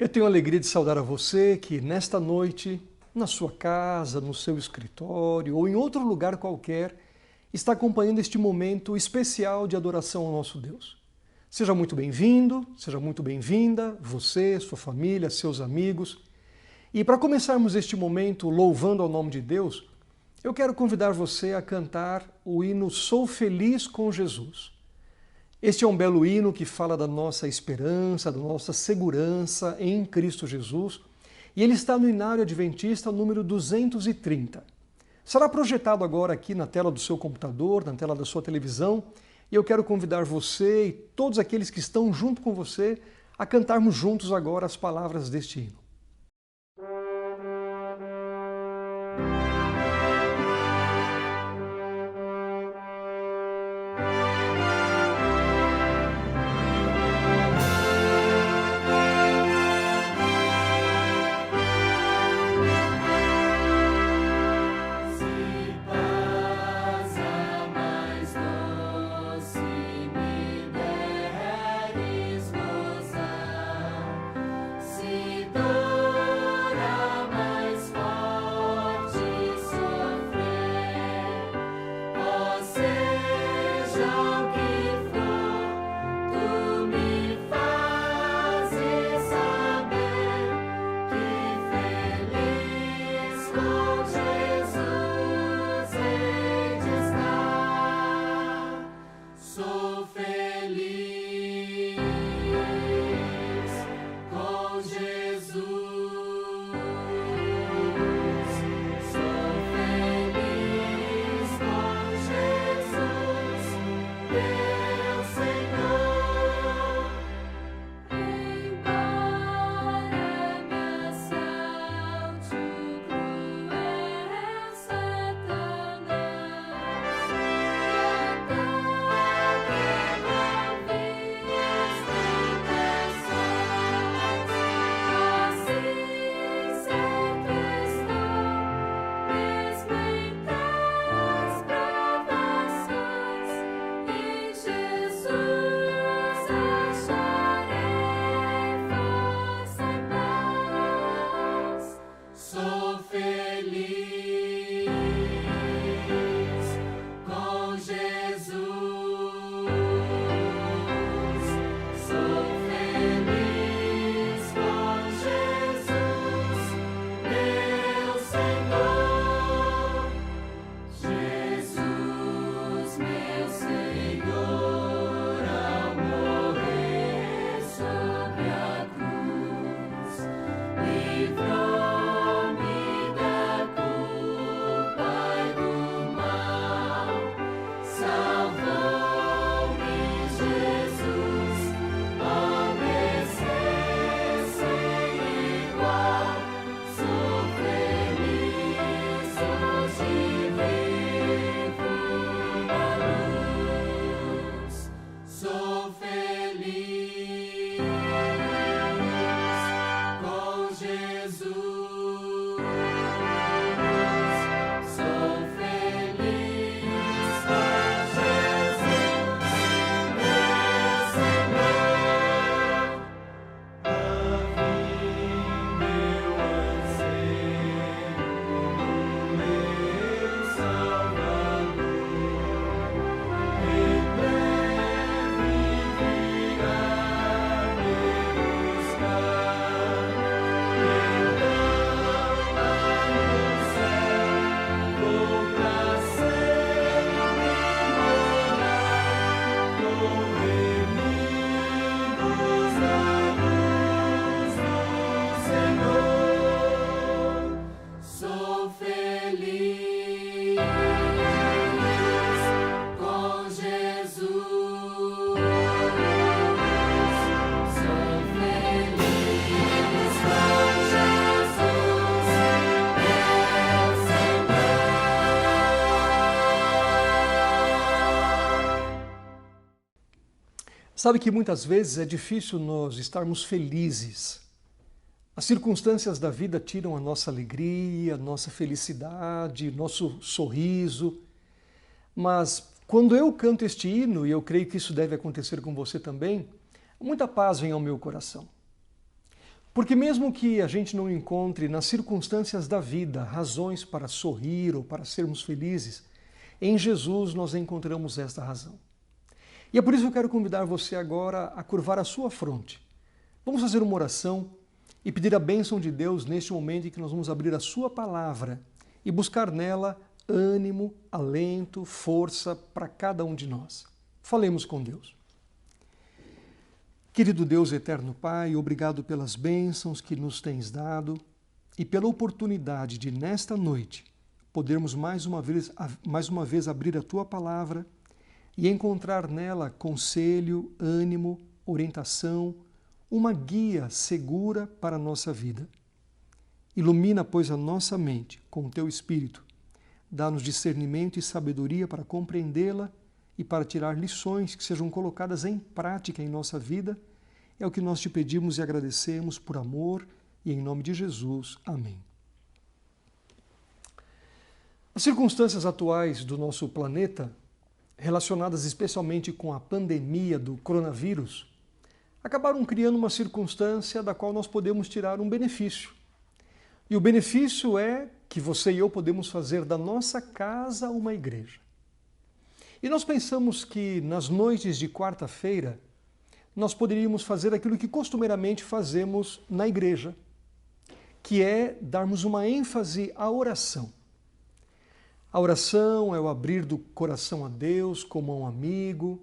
Eu tenho a alegria de saudar a você que nesta noite, na sua casa, no seu escritório ou em outro lugar qualquer, está acompanhando este momento especial de adoração ao nosso Deus. Seja muito bem-vindo, seja muito bem-vinda, você, sua família, seus amigos. E para começarmos este momento louvando ao nome de Deus, eu quero convidar você a cantar o hino Sou Feliz com Jesus. Este é um belo hino que fala da nossa esperança, da nossa segurança em Cristo Jesus, e ele está no Inário Adventista número 230. Será projetado agora aqui na tela do seu computador, na tela da sua televisão, e eu quero convidar você e todos aqueles que estão junto com você a cantarmos juntos agora as palavras deste hino. Sabe que muitas vezes é difícil nós estarmos felizes. As circunstâncias da vida tiram a nossa alegria, nossa felicidade, nosso sorriso. Mas quando eu canto este hino, e eu creio que isso deve acontecer com você também, muita paz vem ao meu coração. Porque mesmo que a gente não encontre nas circunstâncias da vida razões para sorrir ou para sermos felizes, em Jesus nós encontramos esta razão. E é por isso que eu quero convidar você agora a curvar a sua fronte. Vamos fazer uma oração e pedir a bênção de Deus neste momento em que nós vamos abrir a sua palavra e buscar nela ânimo, alento, força para cada um de nós. Falemos com Deus. Querido Deus eterno Pai, obrigado pelas bênçãos que nos tens dado e pela oportunidade de, nesta noite, podermos mais uma vez abrir a Tua palavra e encontrar nela conselho, ânimo, orientação, uma guia segura para a nossa vida. Ilumina, pois, a nossa mente com o Teu Espírito. Dá-nos discernimento e sabedoria para compreendê-la e para tirar lições que sejam colocadas em prática em nossa vida. É o que nós te pedimos e agradecemos por amor e em nome de Jesus. Amém. As circunstâncias atuais do nosso planeta, relacionadas especialmente com a pandemia do coronavírus, acabaram criando uma circunstância da qual nós podemos tirar um benefício. E o benefício é que você e eu podemos fazer da nossa casa uma igreja. E nós pensamos que nas noites de quarta-feira nós poderíamos fazer aquilo que costumeiramente fazemos na igreja, que é darmos uma ênfase à oração. A oração é o abrir do coração a Deus como a um amigo.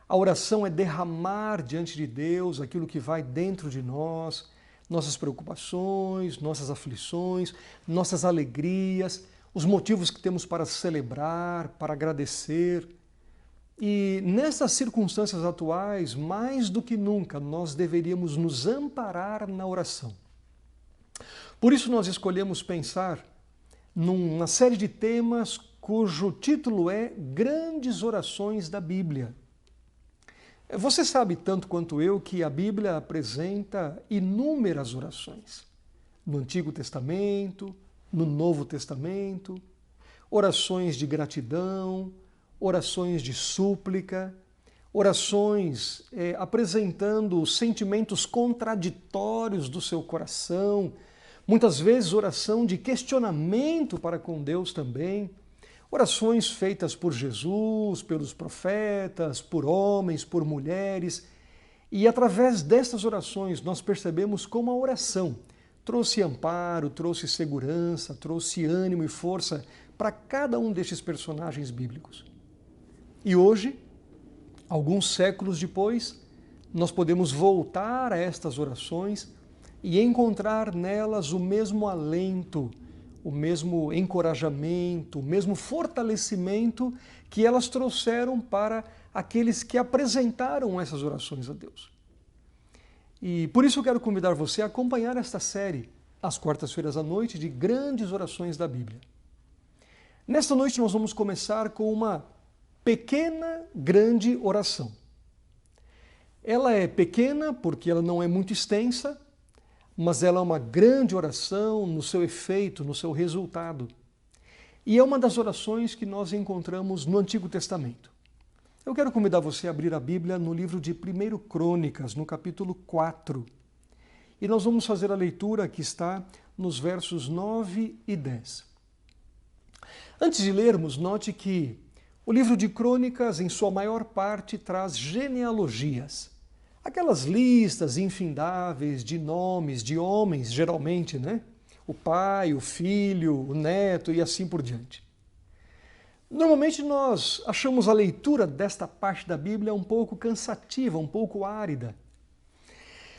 A oração é derramar diante de Deus aquilo que vai dentro de nós, nossas preocupações, nossas aflições, nossas alegrias, os motivos que temos para celebrar, para agradecer. E nessas circunstâncias atuais, mais do que nunca, nós deveríamos nos amparar na oração. Por isso nós escolhemos pensar numa série de temas cujo título é Grandes Orações da Bíblia. Você sabe tanto quanto eu que a Bíblia apresenta inúmeras orações. No Antigo Testamento, no Novo Testamento, orações de gratidão, orações de súplica, orações apresentando sentimentos contraditórios do seu coração, muitas vezes oração de questionamento para com Deus também, orações feitas por Jesus, pelos profetas, por homens, por mulheres, e através destas orações nós percebemos como a oração trouxe amparo, trouxe segurança, trouxe ânimo e força para cada um destes personagens bíblicos. E hoje, alguns séculos depois, nós podemos voltar a estas orações e encontrar nelas o mesmo alento, o mesmo encorajamento, o mesmo fortalecimento que elas trouxeram para aqueles que apresentaram essas orações a Deus. E por isso eu quero convidar você a acompanhar esta série, às quartas-feiras à noite, de Grandes Orações da Bíblia. Nesta noite nós vamos começar com uma pequena, grande oração. Ela é pequena porque ela não é muito extensa, mas ela é uma grande oração no seu efeito, no seu resultado. E é uma das orações que nós encontramos no Antigo Testamento. Eu quero convidar você a abrir a Bíblia no livro de 1 Crônicas, no capítulo 4. E nós vamos fazer a leitura que está nos versos 9 e 10. Antes de lermos, note que o livro de Crônicas, em sua maior parte, traz genealogias. Aquelas listas infindáveis de nomes de homens, geralmente, né? O pai, o filho, o neto e assim por diante. Normalmente nós achamos a leitura desta parte da Bíblia um pouco cansativa, um pouco árida.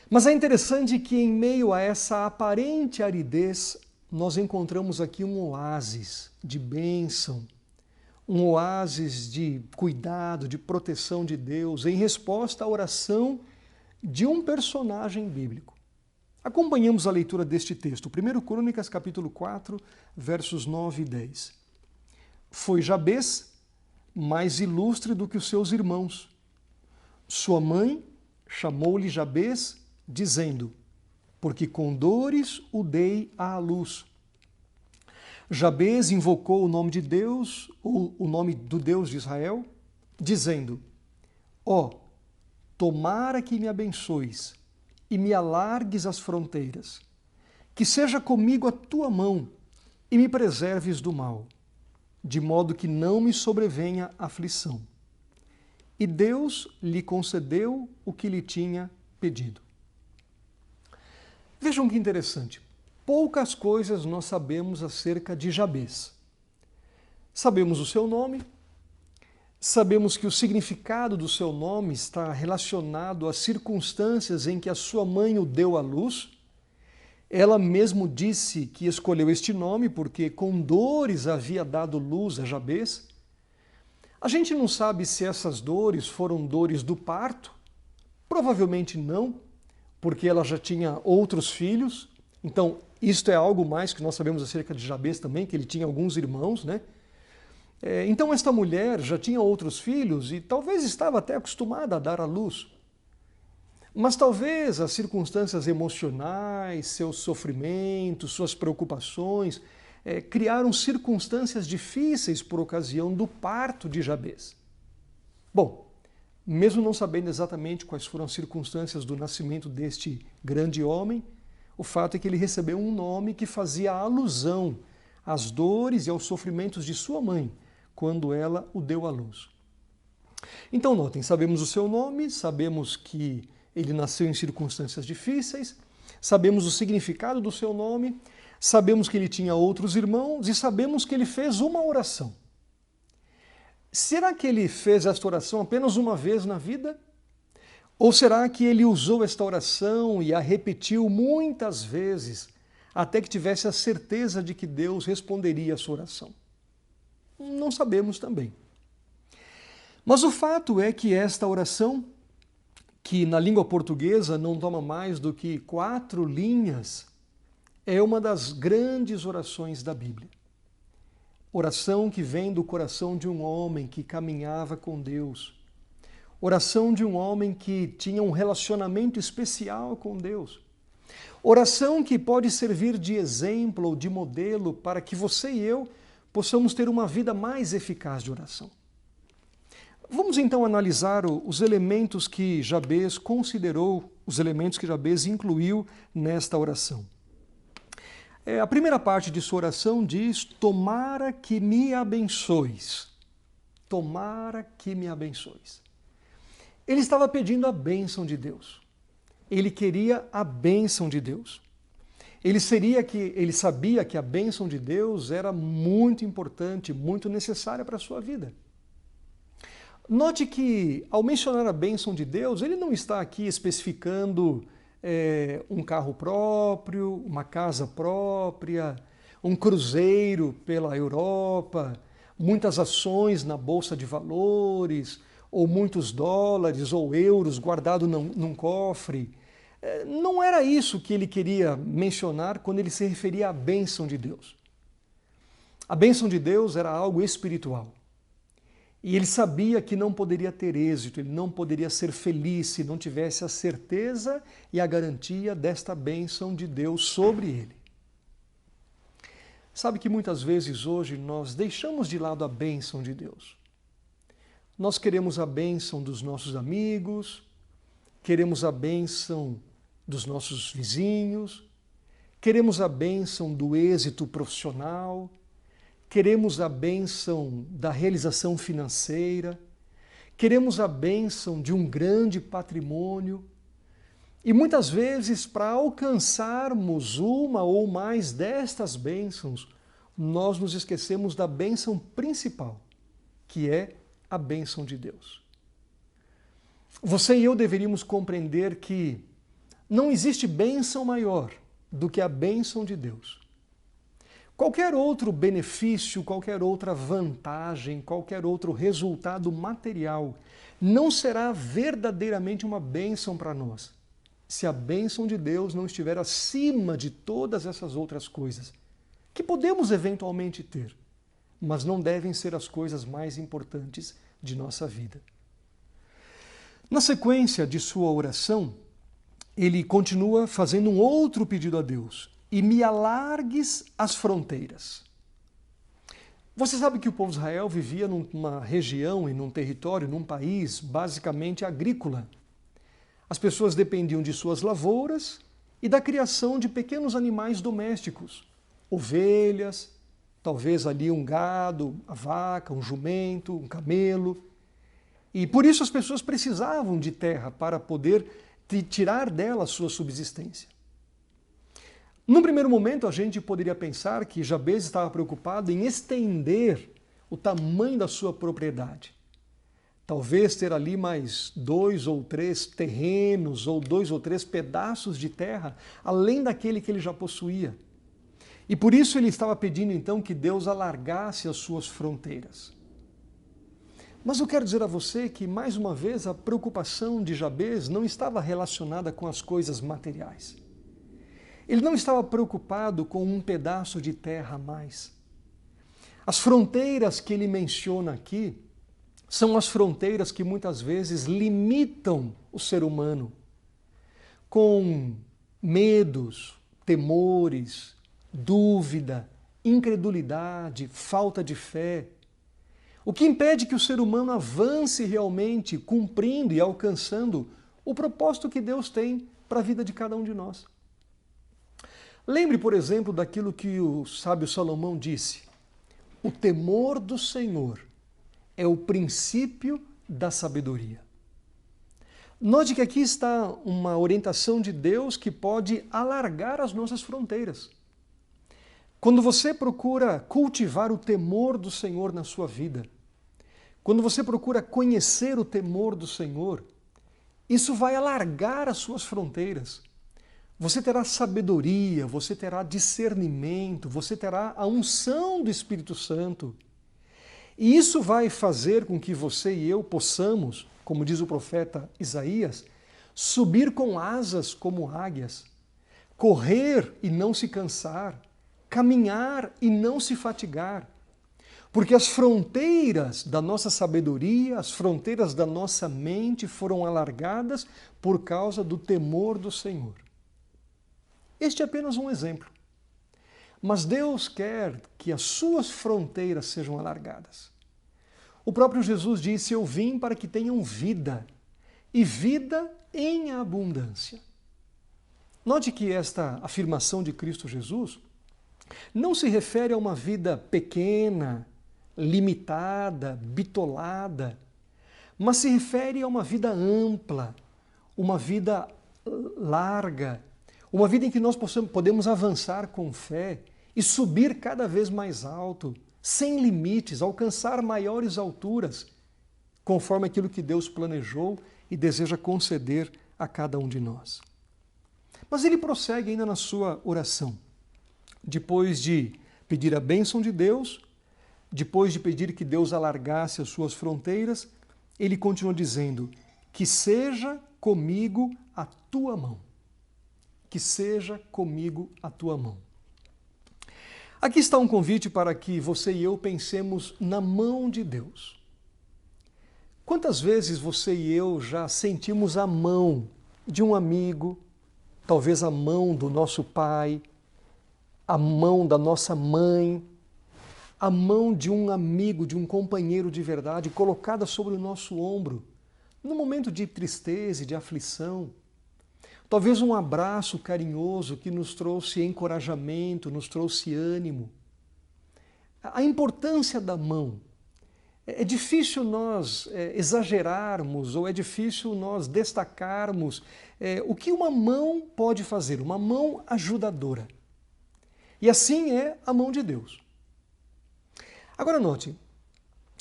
Mas é interessante que em meio a essa aparente aridez, nós encontramos aqui um oásis de bênção, um oásis de cuidado, de proteção de Deus, em resposta à oração de um personagem bíblico. Acompanhamos a leitura deste texto, 1 Crônicas, capítulo 4, versos 9 e 10. Foi Jabez mais ilustre do que os seus irmãos. Sua mãe chamou-lhe Jabez, dizendo, porque com dores o dei à luz. Jabez invocou o nome de Deus, ou o nome do Deus de Israel, dizendo, tomara que me abençoes e me alargues as fronteiras. Que seja comigo a tua mão e me preserves do mal, de modo que não me sobrevenha aflição. E Deus lhe concedeu o que lhe tinha pedido. Vejam que interessante. Poucas coisas nós sabemos acerca de Jabez. Sabemos o seu nome, sabemos que o significado do seu nome está relacionado às circunstâncias em que a sua mãe o deu à luz. Ela mesmo disse que escolheu este nome porque com dores havia dado luz a Jabez. A gente não sabe se essas dores foram dores do parto. Provavelmente não, porque ela já tinha outros filhos. Então, isto é algo mais que nós sabemos acerca de Jabez também, que ele tinha alguns irmãos, né? Então, esta mulher já tinha outros filhos e talvez estava até acostumada a dar à luz. Mas talvez as circunstâncias emocionais, seus sofrimentos, suas preocupações, criaram circunstâncias difíceis por ocasião do parto de Jabez. Bom, mesmo não sabendo exatamente quais foram as circunstâncias do nascimento deste grande homem, o fato é que ele recebeu um nome que fazia alusão às dores e aos sofrimentos de sua mãe, quando ela o deu à luz. Então, notem, sabemos o seu nome, sabemos que ele nasceu em circunstâncias difíceis, sabemos o significado do seu nome, sabemos que ele tinha outros irmãos e sabemos que ele fez uma oração. Será que ele fez esta oração apenas uma vez na vida? Ou será que ele usou esta oração e a repetiu muitas vezes até que tivesse a certeza de que Deus responderia a sua oração? Não sabemos também. Mas o fato é que esta oração, que na língua portuguesa não toma mais do que 4 linhas, é uma das grandes orações da Bíblia. Oração que vem do coração de um homem que caminhava com Deus. Oração de um homem que tinha um relacionamento especial com Deus. Oração que pode servir de exemplo ou de modelo para que você e eu possamos ter uma vida mais eficaz de oração. Vamos então analisar os elementos que Jabez considerou, os elementos que Jabez incluiu nesta oração. A primeira parte de sua oração diz: tomara que me abençoes. Tomara que me abençoes. Ele estava pedindo a bênção de Deus. Ele queria a bênção de Deus. Ele sabia que a bênção de Deus era muito importante, muito necessária para a sua vida. Note que, ao mencionar a bênção de Deus, ele não está aqui especificando um carro próprio, uma casa própria, um cruzeiro pela Europa, muitas ações na Bolsa de Valores, ou muitos dólares ou euros guardados num cofre. Não era isso que ele queria mencionar quando ele se referia à bênção de Deus. A bênção de Deus era algo espiritual. E ele sabia que não poderia ter êxito, ele não poderia ser feliz se não tivesse a certeza e a garantia desta bênção de Deus sobre ele. Sabe que muitas vezes hoje nós deixamos de lado a bênção de Deus. Nós queremos a bênção dos nossos amigos, queremos a bênção dos nossos vizinhos, queremos a bênção do êxito profissional, queremos a bênção da realização financeira, queremos a bênção de um grande patrimônio. E muitas vezes, para alcançarmos uma ou mais destas bênçãos, nós nos esquecemos da bênção principal, que é a bênção de Deus. Você e eu deveríamos compreender que não existe bênção maior do que a bênção de Deus. Qualquer outro benefício, qualquer outra vantagem, qualquer outro resultado material não será verdadeiramente uma bênção para nós, se a bênção de Deus não estiver acima de todas essas outras coisas, que podemos eventualmente ter, mas não devem ser as coisas mais importantes de nossa vida. Na sequência de sua oração, ele continua fazendo um outro pedido a Deus: e me alargues as fronteiras. Você sabe que o povo de Israel vivia numa região e num território, num país basicamente agrícola. As pessoas dependiam de suas lavouras e da criação de pequenos animais domésticos, ovelhas, talvez ali um gado, a vaca, um jumento, um camelo. E por isso as pessoas precisavam de terra para poder tirar dela a sua subsistência. Num primeiro momento, a gente poderia pensar que Jabez estava preocupado em estender o tamanho da sua propriedade. Talvez ter ali mais 2 ou 3 terrenos ou 2 ou 3 pedaços de terra, além daquele que ele já possuía. E por isso ele estava pedindo então que Deus alargasse as suas fronteiras. Mas eu quero dizer a você que, mais uma vez, a preocupação de Jabez não estava relacionada com as coisas materiais. Ele não estava preocupado com um pedaço de terra a mais. As fronteiras que ele menciona aqui são as fronteiras que muitas vezes limitam o ser humano com medos, temores, dúvida, incredulidade, falta de fé. O que impede que o ser humano avance realmente cumprindo e alcançando o propósito que Deus tem para a vida de cada um de nós. Lembre, por exemplo, daquilo que o sábio Salomão disse: o temor do Senhor é o princípio da sabedoria. Note que aqui está uma orientação de Deus que pode alargar as nossas fronteiras. Quando você procura cultivar o temor do Senhor na sua vida, quando você procura conhecer o temor do Senhor, isso vai alargar as suas fronteiras. Você terá sabedoria, você terá discernimento, você terá a unção do Espírito Santo. E isso vai fazer com que você e eu possamos, como diz o profeta Isaías, subir com asas como águias, correr e não se cansar, caminhar e não se fatigar. Porque as fronteiras da nossa sabedoria, as fronteiras da nossa mente foram alargadas por causa do temor do Senhor. Este é apenas um exemplo. Mas Deus quer que as suas fronteiras sejam alargadas. O próprio Jesus disse: eu vim para que tenham vida, e vida em abundância. Note que esta afirmação de Cristo Jesus não se refere a uma vida pequena, limitada, bitolada, mas se refere a uma vida ampla, uma vida larga, uma vida em que nós podemos avançar com fé e subir cada vez mais alto, sem limites, alcançar maiores alturas, conforme aquilo que Deus planejou e deseja conceder a cada um de nós. Mas ele prossegue ainda na sua oração. Depois de pedir a bênção de Deus, depois de pedir que Deus alargasse as suas fronteiras, ele continua dizendo: que seja comigo a tua mão. Que seja comigo a tua mão. Aqui está um convite para que você e eu pensemos na mão de Deus. Quantas vezes você e eu já sentimos a mão de um amigo, talvez a mão do nosso pai, a mão da nossa mãe, a mão de um amigo, de um companheiro de verdade, colocada sobre o nosso ombro, num momento de tristeza e de aflição? Talvez um abraço carinhoso que nos trouxe encorajamento, nos trouxe ânimo. A importância da mão. É difícil nós exagerarmos ou é difícil nós destacarmos o que uma mão pode fazer, uma mão ajudadora. E assim é a mão de Deus. Agora note,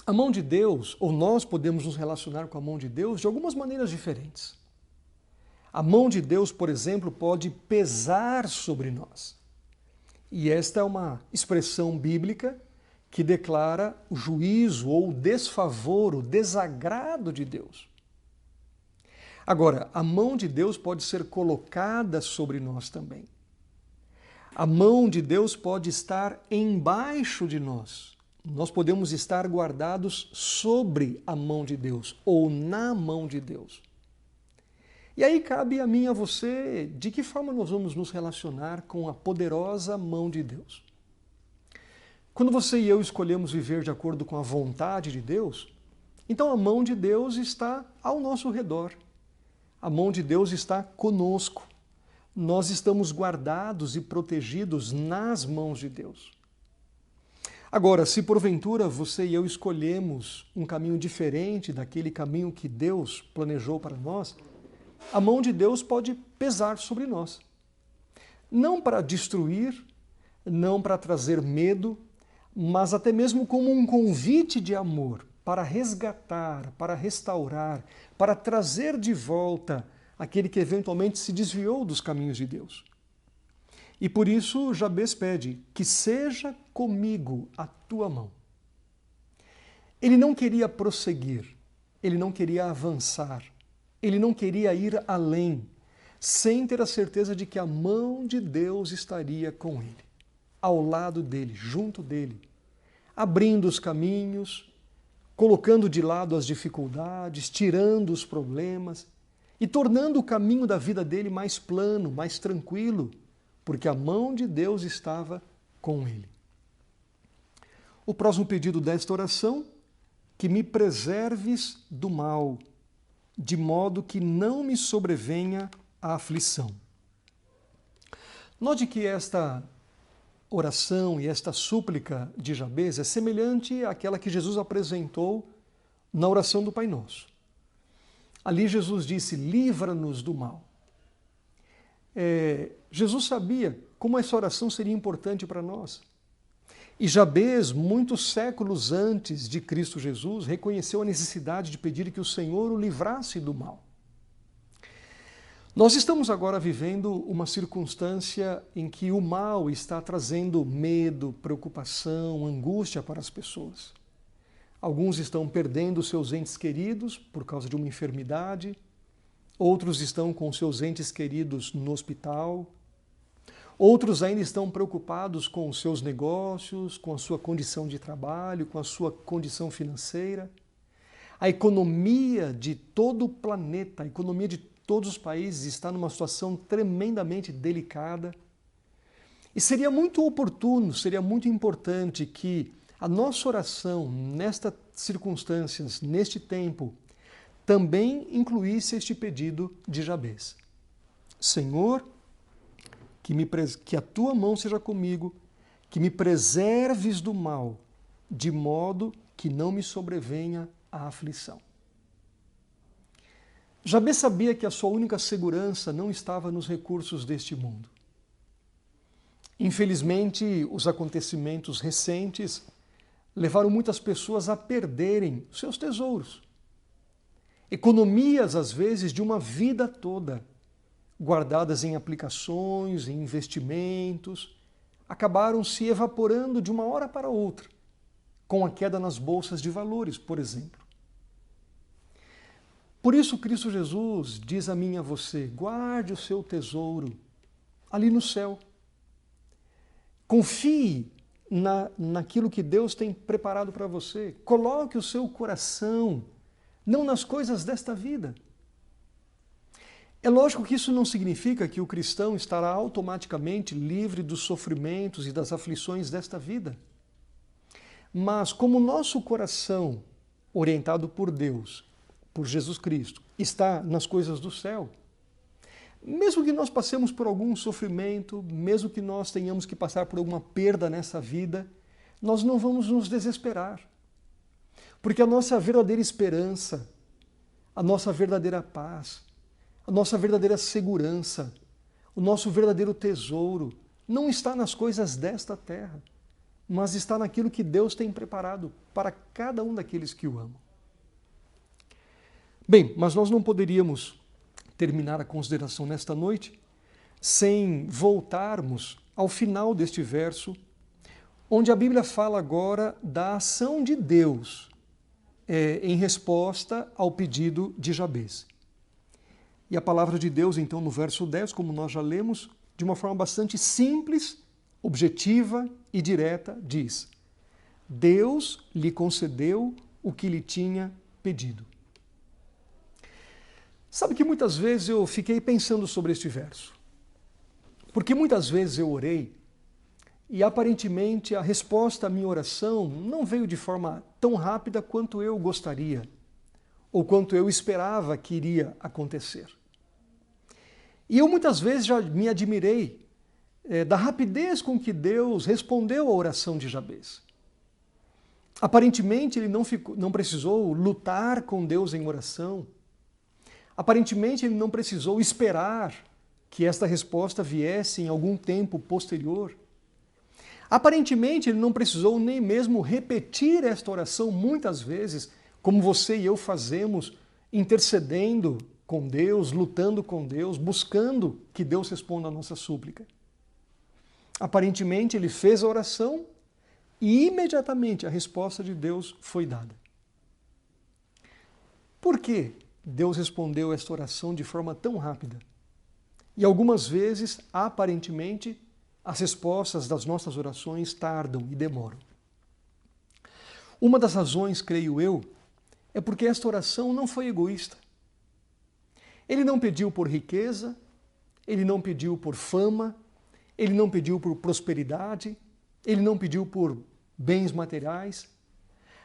a mão de Deus, ou nós podemos nos relacionar com a mão de Deus de algumas maneiras diferentes. A mão de Deus, por exemplo, pode pesar sobre nós. E esta é uma expressão bíblica que declara o juízo ou o desfavor, o desagrado de Deus. Agora, a mão de Deus pode ser colocada sobre nós também. A mão de Deus pode estar embaixo de nós. Nós podemos estar guardados sobre a mão de Deus ou na mão de Deus. E aí cabe a mim e a você de que forma nós vamos nos relacionar com a poderosa mão de Deus. Quando você e eu escolhemos viver de acordo com a vontade de Deus, então a mão de Deus está ao nosso redor. A mão de Deus está conosco. Nós estamos guardados e protegidos nas mãos de Deus. Agora, se porventura você e eu escolhemos um caminho diferente daquele caminho que Deus planejou para nós, a mão de Deus pode pesar sobre nós. Não para destruir, não para trazer medo, mas até mesmo como um convite de amor para resgatar, para restaurar, para trazer de volta aquele que eventualmente se desviou dos caminhos de Deus. E por isso Jabez pede que seja comigo a tua mão. Ele não queria prosseguir, ele não queria avançar, ele não queria ir além, sem ter a certeza de que a mão de Deus estaria com ele, ao lado dele, junto dele, abrindo os caminhos, colocando de lado as dificuldades, tirando os problemas e tornando o caminho da vida dele mais plano, mais tranquilo, porque a mão de Deus estava com ele. O próximo pedido desta oração, que me preserves do mal, de modo que não me sobrevenha a aflição. Note que esta oração e esta súplica de Jabez é semelhante àquela que Jesus apresentou na oração do Pai Nosso. Ali Jesus disse, livra-nos do mal. Jesus sabia como essa oração seria importante para nós. E Jabez, muitos séculos antes de Cristo Jesus, reconheceu a necessidade de pedir que o Senhor o livrasse do mal. Nós estamos agora vivendo uma circunstância em que o mal está trazendo medo, preocupação, angústia para as pessoas. Alguns estão perdendo seus entes queridos por causa de uma enfermidade, outros estão com seus entes queridos no hospital, outros ainda estão preocupados com os seus negócios, com a sua condição de trabalho, com a sua condição financeira. A economia de todo o planeta, a economia de todos os países está numa situação tremendamente delicada. E seria muito oportuno, seria muito importante que a nossa oração nestas circunstâncias, neste tempo, também incluísse este pedido de Jabez. Senhor, que a tua mão seja comigo, que me preserves do mal, de modo que não me sobrevenha a aflição. Jabez sabia que a sua única segurança não estava nos recursos deste mundo. Infelizmente, os acontecimentos recentes levaram muitas pessoas a perderem seus tesouros. Economias, às vezes, de uma vida toda, guardadas em aplicações, em investimentos, acabaram se evaporando de uma hora para outra, com a queda nas bolsas de valores, por exemplo. Por isso, Cristo Jesus diz a mim e a você, guarde o seu tesouro ali no céu. Confie naquilo que Deus tem preparado para você. Coloque o seu coração não nas coisas desta vida. É lógico que isso não significa que o cristão estará automaticamente livre dos sofrimentos e das aflições desta vida. Mas como o nosso coração, orientado por Deus, por Jesus Cristo, está nas coisas do céu, mesmo que nós passemos por algum sofrimento, mesmo que nós tenhamos que passar por alguma perda nessa vida, nós não vamos nos desesperar. Porque a nossa verdadeira esperança, a nossa verdadeira paz, a nossa verdadeira segurança, o nosso verdadeiro tesouro, não está nas coisas desta terra, mas está naquilo que Deus tem preparado para cada um daqueles que o amam. Bem, mas nós não poderíamos terminar a consideração nesta noite sem voltarmos ao final deste verso, onde a Bíblia fala agora da ação de Deus em resposta ao pedido de Jabez. E a palavra de Deus, então, no verso 10, como nós já lemos, de uma forma bastante simples, objetiva e direta, diz: Deus lhe concedeu o que lhe tinha pedido. Sabe que muitas vezes eu fiquei pensando sobre este verso. Porque muitas vezes eu orei e aparentemente a resposta à minha oração não veio de forma tão rápida quanto eu gostaria ou quanto eu esperava que iria acontecer. E eu muitas vezes já me admirei da rapidez com que Deus respondeu à oração de Jabez. Aparentemente ele não precisou lutar com Deus em oração. Aparentemente ele não precisou esperar que esta resposta viesse em algum tempo posterior. Aparentemente ele não precisou nem mesmo repetir esta oração muitas vezes, como você e eu fazemos, intercedendo com Deus, lutando com Deus, buscando que Deus responda a nossa súplica. Aparentemente ele fez a oração e imediatamente a resposta de Deus foi dada. Por que Deus respondeu esta oração de forma tão rápida? E algumas vezes, aparentemente, as respostas das nossas orações tardam e demoram. Uma das razões, creio eu, é porque esta oração não foi egoísta. Ele não pediu por riqueza, ele não pediu por fama, ele não pediu por prosperidade, ele não pediu por bens materiais,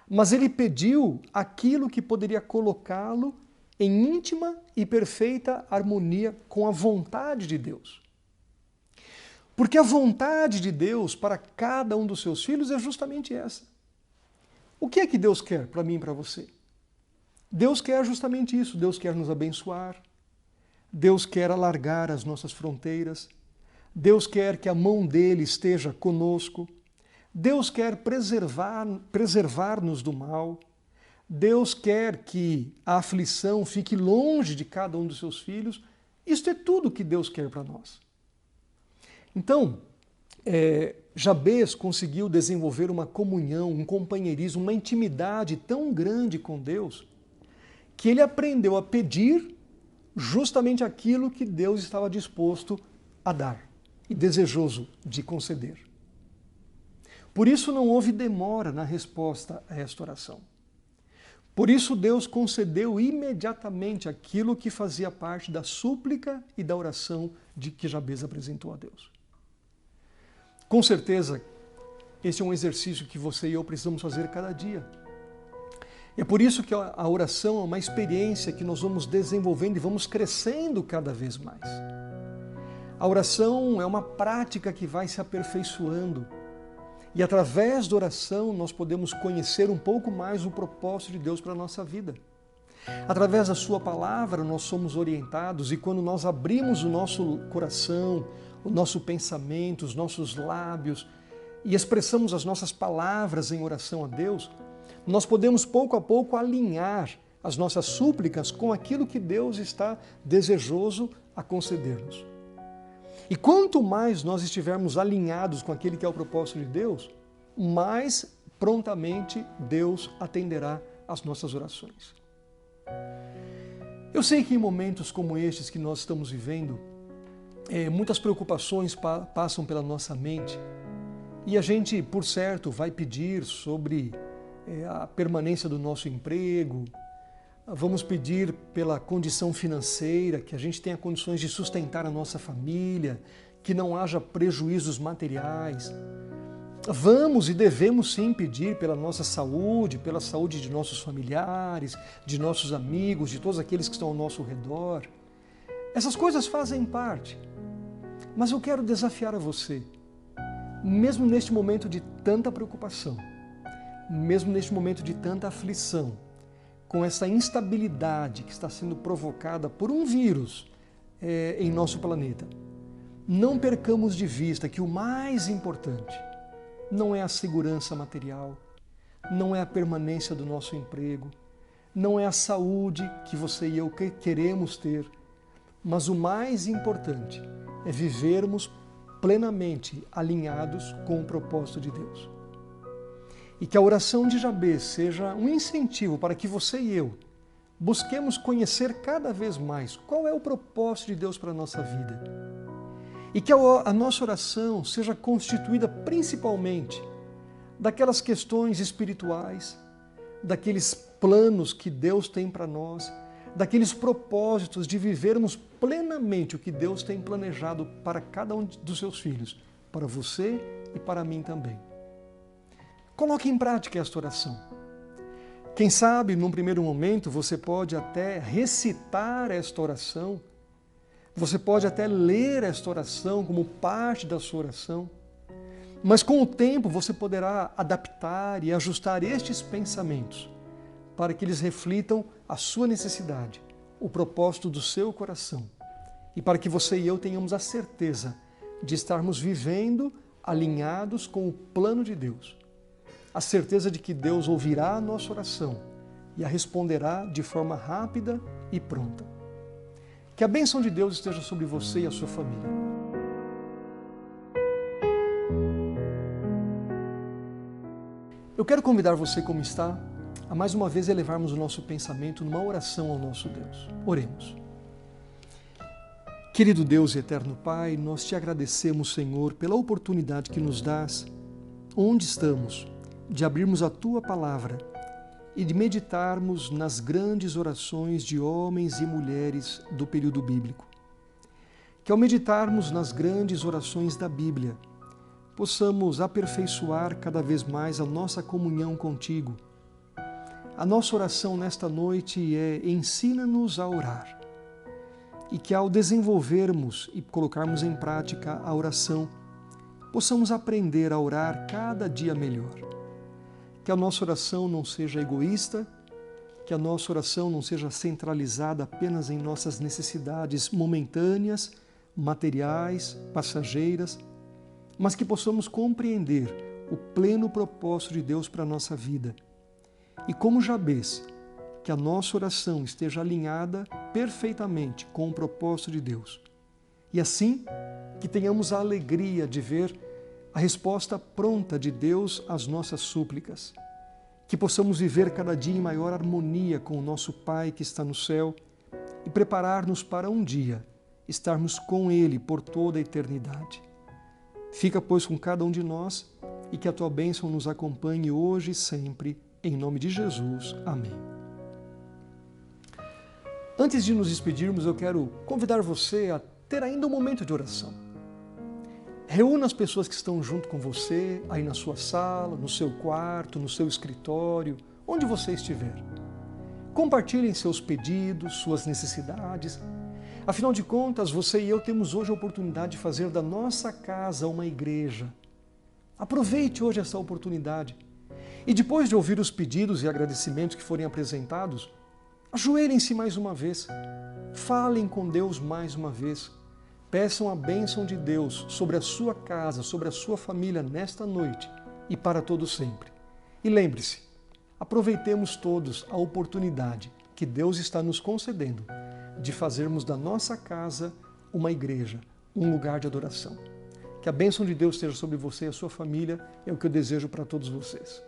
mas ele pediu aquilo que poderia colocá-lo em íntima e perfeita harmonia com a vontade de Deus. Porque a vontade de Deus para cada um dos seus filhos é justamente essa. O que é que Deus quer para mim e para você? Deus quer justamente isso. Deus quer nos abençoar. Deus quer alargar as nossas fronteiras. Deus quer que a mão dele esteja conosco. Deus quer preservar-nos do mal. Deus quer que a aflição fique longe de cada um dos seus filhos. Isto é tudo que Deus quer para nós. Então, Jabez conseguiu desenvolver uma comunhão, um companheirismo, uma intimidade tão grande com Deus, que ele aprendeu a pedir justamente aquilo que Deus estava disposto a dar e desejoso de conceder. Por isso não houve demora na resposta a esta oração. Por isso Deus concedeu imediatamente aquilo que fazia parte da súplica e da oração de que Jabez apresentou a Deus. Com certeza, esse é um exercício que você e eu precisamos fazer cada dia. É por isso que a oração é uma experiência que nós vamos desenvolvendo e vamos crescendo cada vez mais. A oração é uma prática que vai se aperfeiçoando. E através da oração nós podemos conhecer um pouco mais o propósito de Deus para a nossa vida. Através da sua palavra nós somos orientados e quando nós abrimos o nosso coração, o nosso pensamento, os nossos lábios e expressamos as nossas palavras em oração a Deus, nós podemos pouco a pouco alinhar as nossas súplicas com aquilo que Deus está desejoso a conceder-nos. E quanto mais nós estivermos alinhados com aquele que é o propósito de Deus, mais prontamente Deus atenderá às nossas orações. Eu sei que em momentos como estes que nós estamos vivendo, muitas preocupações passam pela nossa mente e a gente, por certo, vai pedir sobre a permanência do nosso emprego, vamos pedir pela condição financeira, que a gente tenha condições de sustentar a nossa família, que não haja prejuízos materiais. Vamos e devemos sim pedir pela nossa saúde, pela saúde de nossos familiares, de nossos amigos, de todos aqueles que estão ao nosso redor. Essas coisas fazem parte. Mas eu quero desafiar a você, mesmo neste momento de tanta preocupação, mesmo neste momento de tanta aflição, com essa instabilidade que está sendo provocada por um vírus em nosso planeta, não percamos de vista que o mais importante não é a segurança material, não é a permanência do nosso emprego, não é a saúde que você e eu queremos ter, mas o mais importante é vivermos plenamente alinhados com o propósito de Deus. E que a oração de Jabez seja um incentivo para que você e eu busquemos conhecer cada vez mais qual é o propósito de Deus para a nossa vida. E que a nossa oração seja constituída principalmente daquelas questões espirituais, daqueles planos que Deus tem para nós, daqueles propósitos de vivermos plenamente o que Deus tem planejado para cada um dos seus filhos, para você e para mim também. Coloque em prática esta oração. Quem sabe, num primeiro momento, você pode até recitar esta oração Você pode até ler esta oração como parte da sua oração, mas com o tempo você poderá adaptar e ajustar estes pensamentos para que eles reflitam a sua necessidade, o propósito do seu coração, e para que você e eu tenhamos a certeza de estarmos vivendo alinhados com o plano de Deus. A certeza de que Deus ouvirá a nossa oração e a responderá de forma rápida e pronta. Que a bênção de Deus esteja sobre você e a sua família. Eu quero convidar você, como está, a mais uma vez elevarmos o nosso pensamento numa oração ao nosso Deus. Oremos. Querido Deus e eterno Pai, nós te agradecemos, Senhor, pela oportunidade que nos dás, onde estamos, de abrirmos a Tua Palavra e de meditarmos nas grandes orações de homens e mulheres do período bíblico. Que ao meditarmos nas grandes orações da Bíblia, possamos aperfeiçoar cada vez mais a nossa comunhão contigo. A nossa oração nesta noite é: ensina-nos a orar. E que ao desenvolvermos e colocarmos em prática a oração, possamos aprender a orar cada dia melhor. Que a nossa oração não seja egoísta, que a nossa oração não seja centralizada apenas em nossas necessidades momentâneas, materiais, passageiras, mas que possamos compreender o pleno propósito de Deus para a nossa vida. E como Jabez, que a nossa oração esteja alinhada perfeitamente com o propósito de Deus. E assim, que tenhamos a alegria de ver a resposta pronta de Deus às nossas súplicas. Que possamos viver cada dia em maior harmonia com o nosso Pai que está no céu e preparar-nos para um dia estarmos com Ele por toda a eternidade. Fica, pois, com cada um de nós e que a Tua bênção nos acompanhe hoje e sempre, em nome de Jesus. Amém. Antes de nos despedirmos, eu quero convidar você a ter ainda um momento de oração. Reúna as pessoas que estão junto com você, aí na sua sala, no seu quarto, no seu escritório, onde você estiver. Compartilhem seus pedidos, suas necessidades. Afinal de contas, você e eu temos hoje a oportunidade de fazer da nossa casa uma igreja. Aproveite hoje essa oportunidade. E depois de ouvir os pedidos e agradecimentos que forem apresentados, ajoelhem-se mais uma vez, falem com Deus mais uma vez, peçam a bênção de Deus sobre a sua casa, sobre a sua família nesta noite e para todo sempre. E lembre-se, aproveitemos todos a oportunidade que Deus está nos concedendo de fazermos da nossa casa uma igreja, um lugar de adoração. Que a bênção de Deus esteja sobre você e a sua família, é o que eu desejo para todos vocês.